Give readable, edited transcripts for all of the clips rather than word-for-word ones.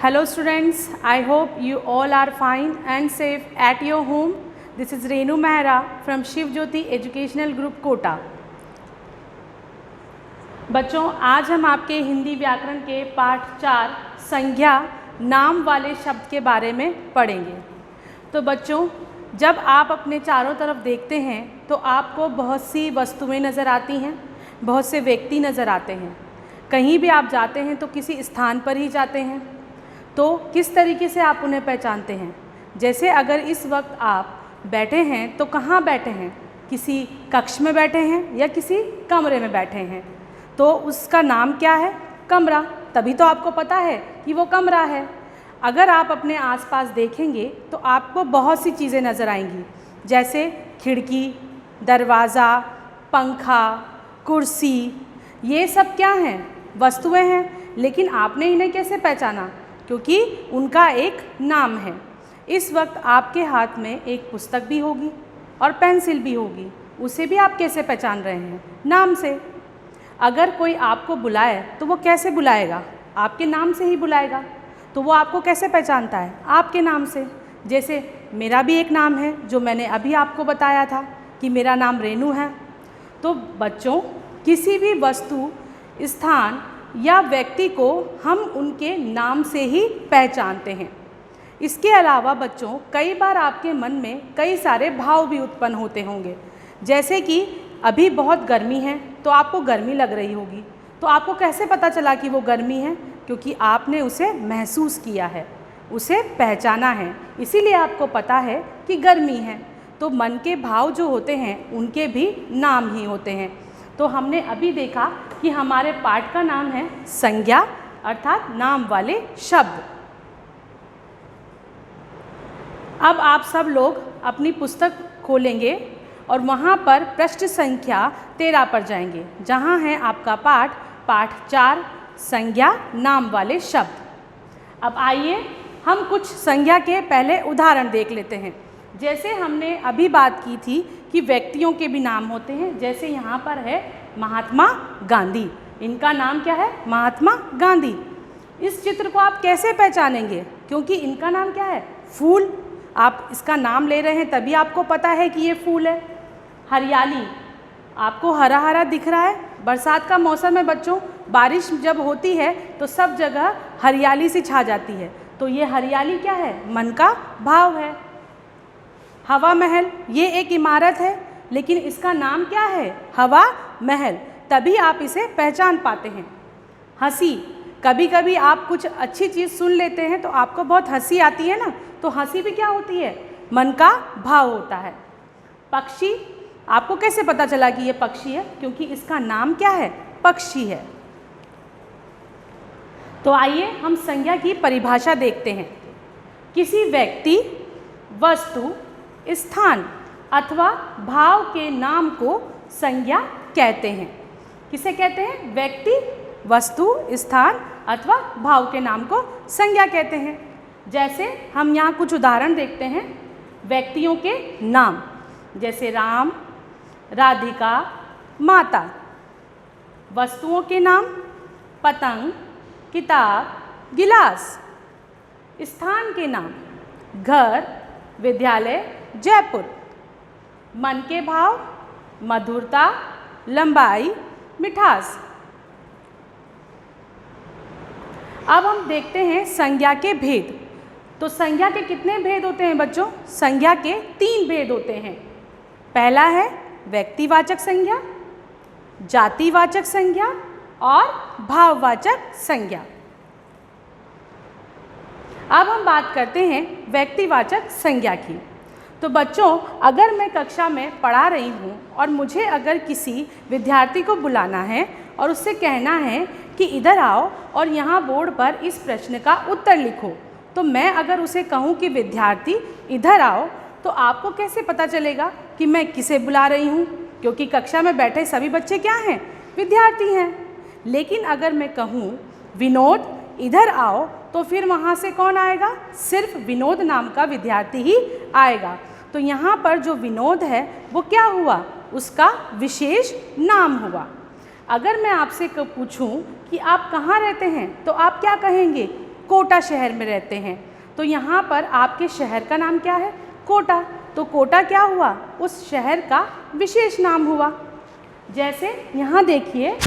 Hello students, I hope you all are fine and safe at your home. This is Renu Mehra from Shiv Jyoti Educational Group Kota. बच्चों, आज हम आपके हिंदी व्याकरण के पाठ 4 संज्ञा नाम वाले शब्द के बारे में पढ़ेंगे। तो बच्चों, जब आप अपने चारों तरफ देखते हैं तो आपको बहुत सी वस्तुएं नज़र आती हैं, बहुत से व्यक्ति नज़र आते हैं। कहीं भी आप जाते हैं तो किसी स्थान पर ही जाते हैं, तो किस तरीके से आप उन्हें पहचानते हैं? जैसे अगर इस वक्त आप बैठे हैं तो कहाँ बैठे हैं? किसी कक्ष में बैठे हैं या किसी कमरे में बैठे हैं, तो उसका नाम क्या है? कमरा। तभी तो आपको पता है कि वो कमरा है। अगर आप अपने आसपास देखेंगे तो आपको बहुत सी चीज़ें नज़र आएंगी, जैसे खिड़की, दरवाज़ा, पंखा, कुर्सी। ये सब क्या हैं? वस्तुएं हैं। लेकिन आपने इन्हें कैसे पहचाना? क्योंकि उनका एक नाम है। इस वक्त आपके हाथ में एक पुस्तक भी होगी और पेंसिल भी होगी, उसे भी आप कैसे पहचान रहे हैं? नाम से। अगर कोई आपको बुलाए तो वो कैसे बुलाएगा? आपके नाम से ही बुलाएगा। तो वो आपको कैसे पहचानता है? आपके नाम से। जैसे मेरा भी एक नाम है जो मैंने अभी आपको बताया था कि मेरा नाम रेनू है। तो बच्चों, किसी भी वस्तु, स्थान या व्यक्ति को हम उनके नाम से ही पहचानते हैं। इसके अलावा बच्चों, कई बार आपके मन में कई सारे भाव भी उत्पन्न होते होंगे। जैसे कि अभी बहुत गर्मी है तो आपको गर्मी लग रही होगी, तो आपको कैसे पता चला कि वो गर्मी है? क्योंकि आपने उसे महसूस किया है, उसे पहचाना है, इसीलिए आपको पता है कि गर्मी है। तो मन के भाव जो होते हैं उनके भी नाम ही होते हैं। तो हमने अभी देखा कि हमारे पाठ का नाम है संज्ञा, अर्थात नाम वाले शब्द। अब आप सब लोग अपनी पुस्तक खोलेंगे और वहाँ पर पृष्ठ संख्या 13 पर जाएंगे, जहाँ है आपका पाठ 4 संज्ञा नाम वाले शब्द। अब आइए हम कुछ संज्ञा के पहले उदाहरण देख लेते हैं। जैसे हमने अभी बात की थी कि व्यक्तियों के भी नाम होते हैं। जैसे यहाँ पर है महात्मा गांधी, इनका नाम क्या है? महात्मा गांधी। इस चित्र को आप कैसे पहचानेंगे? क्योंकि इनका नाम क्या है? फूल। आप इसका नाम ले रहे हैं तभी आपको पता है कि ये फूल है। हरियाली, आपको हरा हरा दिख रहा है। बरसात का मौसम है बच्चों, बारिश जब होती है तो सब जगह हरियाली सी छा जाती है, तो ये हरियाली क्या है? मन का भाव है। हवा महल, ये एक इमारत है, लेकिन इसका नाम क्या है? हवा महल। तभी आप इसे पहचान पाते हैं। हंसी, कभी कभी आप कुछ अच्छी चीज़ सुन लेते हैं तो आपको बहुत हंसी आती है ना, तो हंसी भी क्या होती है? मन का भाव होता है। पक्षी, आपको कैसे पता चला कि ये पक्षी है? क्योंकि इसका नाम क्या है? पक्षी है। तो आइए हम संज्ञा की परिभाषा देखते हैं। किसी व्यक्ति, वस्तु, स्थान अथवा भाव के नाम को संज्ञा कहते हैं। किसे कहते हैं? व्यक्ति, वस्तु, स्थान अथवा भाव के नाम को संज्ञा कहते हैं। जैसे हम यहाँ कुछ उदाहरण देखते हैं व्यक्तियों के नाम, जैसे राम, राधिका, माता। वस्तुओं के नाम पतंग, किताब, गिलास। स्थान के नाम घर, विद्यालय, जयपुर। मन के भाव मधुरता, लंबाई, मिठास। अब हम देखते हैं संज्ञा के भेद। तो संज्ञा के कितने भेद होते हैं बच्चों? संज्ञा के 3 भेद होते हैं। पहला है व्यक्तिवाचक संज्ञा, जातिवाचक संज्ञा और भाववाचक संज्ञा। अब हम बात करते हैं व्यक्तिवाचक संज्ञा की। तो बच्चों, अगर मैं कक्षा में पढ़ा रही हूँ और मुझे अगर किसी विद्यार्थी को बुलाना है और उससे कहना है कि इधर आओ और यहाँ बोर्ड पर इस प्रश्न का उत्तर लिखो, तो मैं अगर उसे कहूँ कि विद्यार्थी इधर आओ, तो आपको कैसे पता चलेगा कि मैं किसे बुला रही हूँ? क्योंकि कक्षा में बैठे सभी बच्चे क्या हैं? विद्यार्थी हैं। लेकिन अगर मैं कहूँ विनोद इधर आओ, तो फिर वहाँ से कौन आएगा? सिर्फ विनोद नाम का विद्यार्थी ही आएगा। तो यहाँ पर जो विनोद है वो क्या हुआ? उसका विशेष नाम हुआ। अगर मैं आपसे पूछूं कि आप कहाँ रहते हैं, तो आप क्या कहेंगे? कोटा शहर में रहते हैं। तो यहाँ पर आपके शहर का नाम क्या है? कोटा। तो कोटा क्या हुआ? उस शहर का विशेष नाम हुआ। जैसे यहाँ देखिए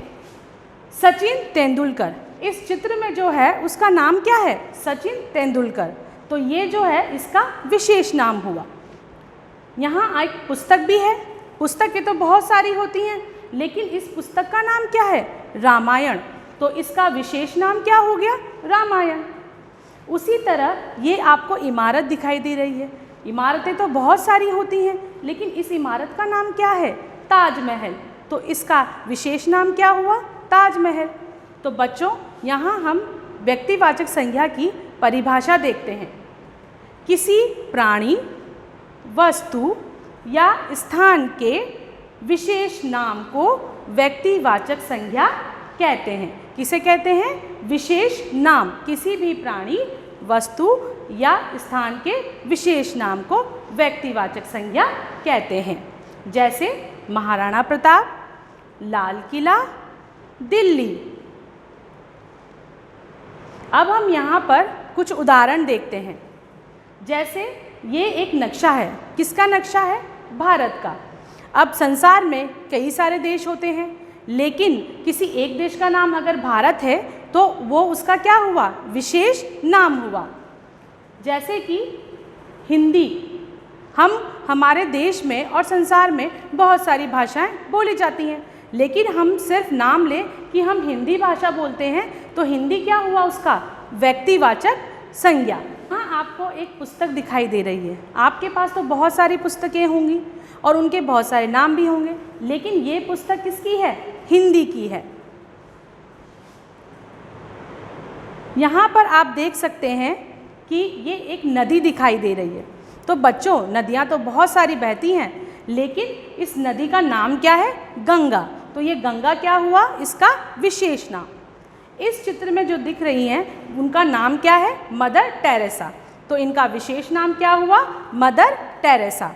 सचिन तेंदुलकर, इस चित्र में जो है उसका नाम क्या है? सचिन तेंदुलकर। तो ये जो है इसका विशेष नाम हुआ। यहाँ एक पुस्तक भी है। पुस्तकें तो बहुत सारी होती हैं, लेकिन इस पुस्तक का नाम क्या है? रामायण। तो इसका विशेष नाम क्या हो गया? रामायण। उसी तरह ये आपको इमारत दिखाई दे रही है। इमारतें तो बहुत सारी होती हैं, लेकिन इस इमारत का नाम क्या है? ताजमहल। तो इसका विशेष नाम क्या हुआ? ताजमहल। तो बच्चों, यहाँ हम व्यक्तिवाचक संज्ञा की परिभाषा देखते हैं। किसी प्राणी, वस्तु या स्थान के विशेष नाम को व्यक्तिवाचक संज्ञा कहते हैं। किसे कहते हैं? विशेष नाम। किसी भी प्राणी, वस्तु या स्थान के विशेष नाम को व्यक्तिवाचक संज्ञा कहते हैं। जैसे महाराणा प्रताप, लाल किला, दिल्ली। अब हम यहाँ पर कुछ उदाहरण देखते हैं। जैसे ये एक नक्शा है। किसका नक्शा है? भारत का। अब संसार में कई सारे देश होते हैं, लेकिन किसी एक देश का नाम अगर भारत है तो वो उसका क्या हुआ? विशेष नाम हुआ। जैसे कि हिंदी, हमारे देश में और संसार में बहुत सारी भाषाएं बोली जाती हैं, लेकिन हम सिर्फ नाम लें कि हम हिंदी भाषा बोलते हैं तो हिंदी क्या हुआ? उसका व्यक्तिवाचक संज्ञा। हाँ, आपको एक पुस्तक दिखाई दे रही है। आपके पास तो बहुत सारी पुस्तकें होंगी और उनके बहुत सारे नाम भी होंगे, लेकिन ये पुस्तक किसकी है? हिंदी की है। यहाँ पर आप देख सकते हैं कि ये एक नदी दिखाई दे रही है। तो बच्चों, नदियाँ तो बहुत सारी बहती हैं, लेकिन इस नदी का नाम क्या है? गंगा। तो ये गंगा क्या हुआ? इसका विशेष नाम। इस चित्र में जो दिख रही हैं उनका नाम क्या है? Mother Teresa. तो इनका विशेष नाम क्या हुआ? Mother Teresa.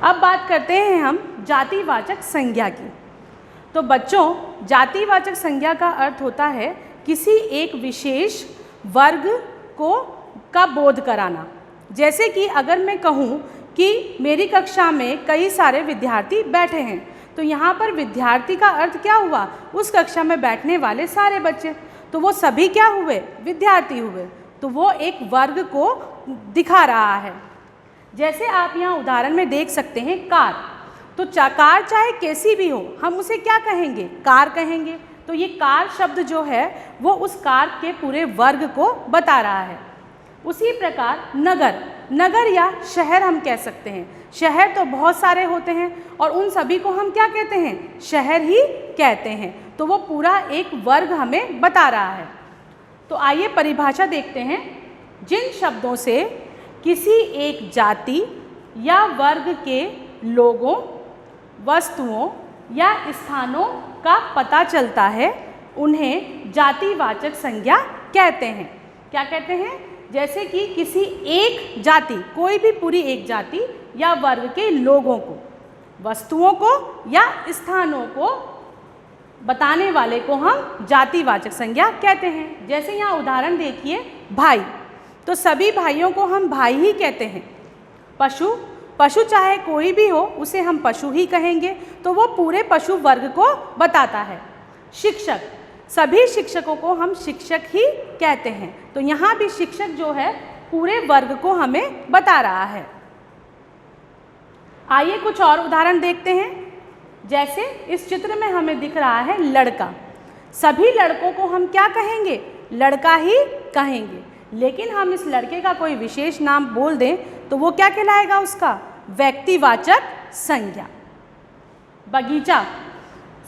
अब बात करते हैं हम जातिवाचक संज्ञा की। तो बच्चों, जातिवाचक संज्ञा का अर्थ होता है किसी एक विशेष वर्ग का बोध कराना। जैसे कि अगर मैं कहूँ कि मेरी कक्षा में कई सारे विद्यार्थी बैठे हैं, तो यहाँ पर विद्यार्थी का अर्थ क्या हुआ? उस कक्षा में बैठने वाले सारे बच्चे। तो वो सभी क्या हुए? विद्यार्थी हुए। तो वो एक वर्ग को दिखा रहा है। जैसे आप यहाँ उदाहरण में देख सकते हैं कार। तो कार चाहे कैसी भी हो, हम उसे क्या कहेंगे? कार कहेंगे। तो ये कार शब्द जो है वो उस कार के पूरे वर्ग को बता रहा है। उसी प्रकार नगर या शहर हम कह सकते हैं। शहर तो बहुत सारे होते हैं और उन सभी को हम क्या कहते हैं? शहर ही कहते हैं। तो वो पूरा एक वर्ग हमें बता रहा है। तो आइए परिभाषा देखते हैं। जिन शब्दों से किसी एक जाति या वर्ग के लोगों, वस्तुओं या स्थानों का पता चलता है, उन्हें जातिवाचक संज्ञा कहते हैं। क्या कहते हैं? जैसे कि किसी एक जाति, कोई भी पूरी एक जाति या वर्ग के लोगों को, वस्तुओं को या स्थानों को बताने वाले को हम जातिवाचक संज्ञा कहते हैं। जैसे यहाँ उदाहरण देखिए, भाई। तो सभी भाइयों को हम भाई ही कहते हैं। पशु चाहे कोई भी हो, उसे हम पशु ही कहेंगे। तो वो पूरे पशु वर्ग को बताता है। शिक्षक, सभी शिक्षकों को हम शिक्षक ही कहते हैं। तो यहाँ भी शिक्षक जो है पूरे वर्ग को हमें बता रहा है। आइए कुछ और उदाहरण देखते हैं। जैसे इस चित्र में हमें दिख रहा है लड़का। सभी लड़कों को हम क्या कहेंगे? लड़का ही कहेंगे। लेकिन हम इस लड़के का कोई विशेष नाम बोल दें तो वो क्या कहलाएगा? उसका व्यक्तिवाचक संज्ञा। बगीचा,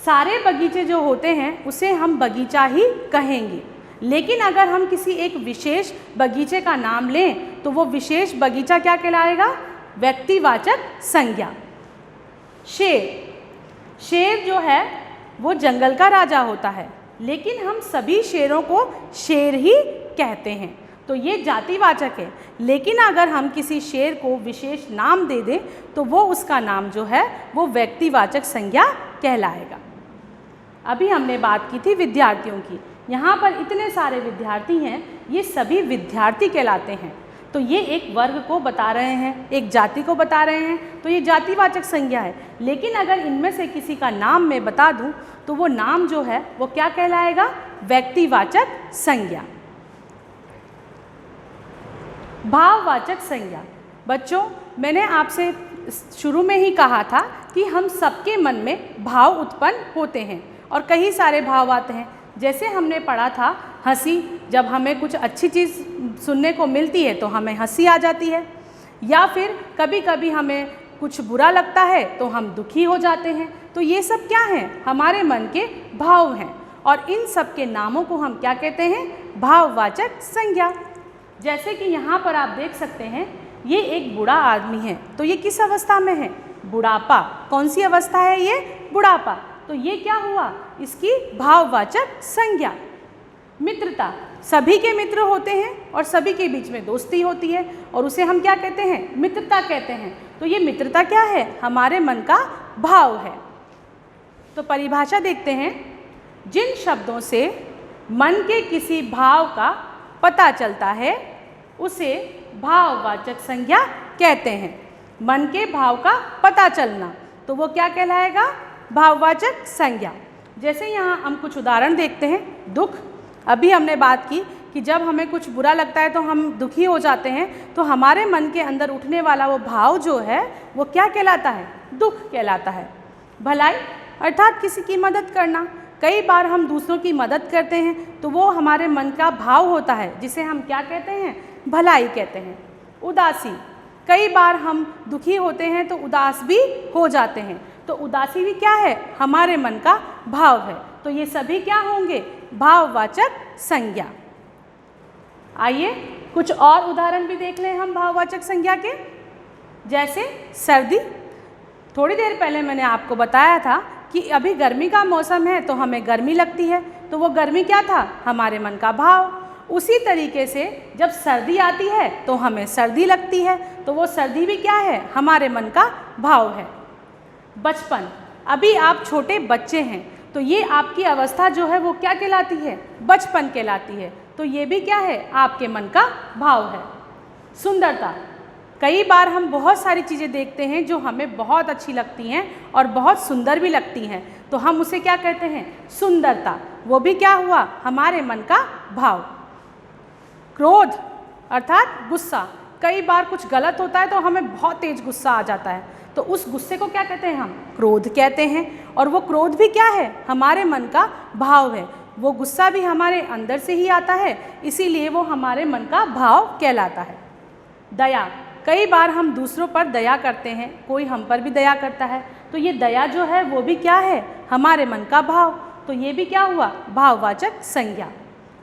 सारे बगीचे जो होते हैं उसे हम बगीचा ही कहेंगे। लेकिन अगर हम किसी एक विशेष बगीचे का नाम लें तो वो विशेष बगीचा क्या कहलाएगा? व्यक्तिवाचक संज्ञा। शेर जो है वो जंगल का राजा होता है, लेकिन हम सभी शेरों को शेर ही कहते हैं। तो ये जातिवाचक है। लेकिन अगर हम किसी शेर को विशेष नाम दे दें तो वो उसका नाम जो है वो व्यक्तिवाचक संज्ञा कहलाएगा। अभी हमने बात की थी विद्यार्थियों की। यहाँ पर इतने सारे विद्यार्थी हैं, ये सभी विद्यार्थी कहलाते हैं। तो ये एक वर्ग को बता रहे हैं, एक जाति को बता रहे हैं, तो ये जातिवाचक संज्ञा है। लेकिन अगर इनमें से किसी का नाम मैं बता दूं तो वो नाम जो है वो क्या कहलाएगा? व्यक्तिवाचक संज्ञा। भाववाचक संज्ञा। बच्चों, मैंने आपसे शुरू में ही कहा था कि हम सबके मन में भाव उत्पन्न होते हैं और कई सारे भाव आते हैं। जैसे हमने पढ़ा था हंसी, जब हमें कुछ अच्छी चीज़ सुनने को मिलती है तो हमें हंसी आ जाती है, या फिर कभी कभी हमें कुछ बुरा लगता है तो हम दुखी हो जाते हैं। तो ये सब क्या हैं? हमारे मन के भाव हैं और इन सब के नामों को हम क्या कहते हैं? भाववाचक संज्ञा। जैसे कि यहाँ पर आप देख सकते हैं, ये एक बूढ़ा आदमी है, तो ये किस अवस्था में है? बुढ़ापा। कौन सी अवस्था है ये? बुढ़ापा। तो ये क्या हुआ? इसकी भाववाचक संज्ञा। मित्रता, सभी के मित्र होते हैं और सभी के बीच में दोस्ती होती है और उसे हम क्या कहते हैं? मित्रता कहते हैं। तो ये मित्रता क्या है? हमारे मन का भाव है। तो परिभाषा देखते हैं। जिन शब्दों से मन के किसी भाव का पता चलता है उसे भाववाचक संज्ञा कहते हैं। मन के भाव का पता चलना, तो वो क्या कहलाएगा? भाववाचक संज्ञा। जैसे यहाँ हम कुछ उदाहरण देखते हैं। दुख, अभी हमने बात की कि जब हमें कुछ बुरा लगता है तो हम दुखी हो जाते हैं, तो हमारे मन के अंदर उठने वाला वो भाव जो है वो क्या कहलाता है? दुख कहलाता है। भलाई अर्थात किसी की मदद करना। कई बार हम दूसरों की मदद करते हैं तो वो हमारे मन का भाव होता है, जिसे हम क्या कहते हैं? भलाई कहते हैं। उदासी, कई बार हम दुखी होते हैं तो उदास भी हो जाते हैं, तो उदासी भी क्या है? हमारे मन का भाव है। तो ये सभी क्या होंगे? भाववाचक संज्ञा। आइए कुछ और उदाहरण भी देख लें हम भाववाचक संज्ञा के। जैसे सर्दी, थोड़ी देर पहले मैंने आपको बताया था कि अभी गर्मी का मौसम है तो हमें गर्मी लगती है, तो वो गर्मी क्या था? हमारे मन का भाव। उसी तरीके से जब सर्दी आती है तो हमें सर्दी लगती है, तो वो सर्दी भी क्या है? हमारे मन का भाव है। बचपन, अभी आप छोटे बच्चे हैं तो ये आपकी अवस्था जो है वो क्या कहलाती है? बचपन कहलाती है। तो ये भी क्या है? आपके मन का भाव है। सुंदरता, कई बार हम बहुत सारी चीज़ें देखते हैं जो हमें बहुत अच्छी लगती हैं और बहुत सुंदर भी लगती हैं, तो हम उसे क्या कहते हैं? सुंदरता। वो भी क्या हुआ? हमारे मन का भाव। क्रोध अर्थात गुस्सा, कई बार कुछ गलत होता है तो हमें बहुत तेज गुस्सा आ जाता है, तो उस गुस्से को क्या कहते हैं? हम क्रोध कहते हैं। और वो क्रोध भी क्या है? हमारे मन का भाव है। वो गुस्सा भी हमारे अंदर से ही आता है, इसीलिए वो हमारे मन का भाव कहलाता है। दया, कई बार हम दूसरों पर दया करते हैं, कोई हम पर भी दया करता है, तो ये दया जो है वो भी क्या है? हमारे मन का भाव। तो ये भी क्या हुआ? भाववाचक संज्ञा।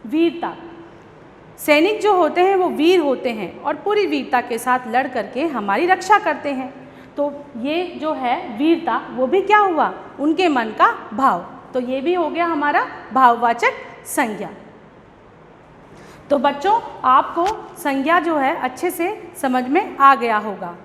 वीरता, सैनिक जो होते हैं वो वीर होते हैं और पूरी वीरता के साथ लड़ करके हमारी रक्षा करते हैं, तो ये जो है वीरता, वो भी क्या हुआ? उनके मन का भाव। तो ये भी हो गया हमारा भाववाचक संज्ञा। तो बच्चों, आपको संज्ञा जो है अच्छे से समझ में आ गया होगा।